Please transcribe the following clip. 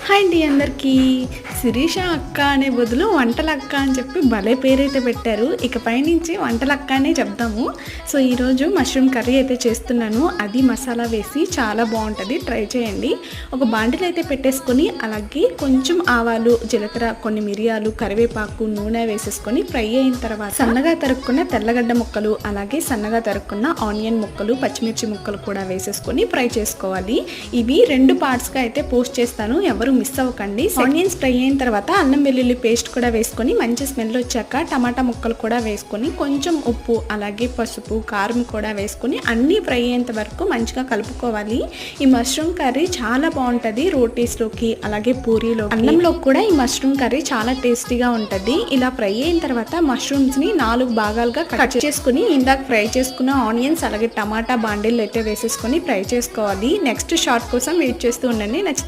Hi అండి అందరికీ. శిరీష అక్క అనే బదులు వంటల అక్క అని చెప్పి భలే పేరైతే పెట్టారు. ఇకపై నుంచి వంటల అక్క అనే చెప్దాము. సో ఈరోజు మష్రూమ్ కర్రీ అయితే చేస్తున్నాను. అది మసాలా వేసి చాలా బాగుంటుంది, ట్రై చేయండి. ఒక బాండిల్ అయితే పెట్టేసుకొని అలాగే కొంచెం ఆవాలు, జీలకర్ర, కొన్ని మిరియాలు, కరివేపాకు, నూనె వేసేసుకొని ఫ్రై అయిన తర్వాత సన్నగా తరుక్కున్న తెల్లగడ్డ ముక్కలు, అలాగే సన్నగా తరుక్కున్న ఆనియన్ ముక్కలు, పచ్చిమిర్చి ముక్కలు కూడా వేసేసుకొని ఫ్రై చేసుకోవాలి. ఇవి 2 పార్ట్స్గా అయితే పోస్ట్ చేస్తాను, ఎవరు మిస్ అవ్వకండి. ఆనియన్స్ ఫ్రై అయిన తర్వాత అల్లం వెల్లుల్లి పేస్ట్ కూడా వేసుకొని మంచి స్మెల్ వచ్చాక టమాటా ముక్కలు కూడా వేసుకొని కొంచెం ఉప్పు, అలాగే పసుపు, కారం కూడా వేసుకొని అన్నీ ఫ్రై అయ్యేంత వరకు మంచిగా కలుపుకోవాలి. ఈ మష్రూమ్ కర్రీ చాలా బాగుంటుంది రోటీస్లోకి, అలాగే పూరీలో, అన్నంలో కూడా ఈ మష్రూమ్ కర్రీ చాలా టేస్టీగా ఉంటుంది. ఇలా ఫ్రై అయిన తర్వాత మష్రూమ్స్ని 4 భాగాలుగా కట్ చేసుకుని ఇందాక ఫ్రై చేసుకున్న ఆనియన్స్ అలాగే టమాటా బాండిల్ అయితే వేసేసుకొని ఫ్రై చేసుకోవాలి. నెక్స్ట్ షార్ట్ కోసం వెయిట్ చేస్తూ ఉండండి. నచ్చితే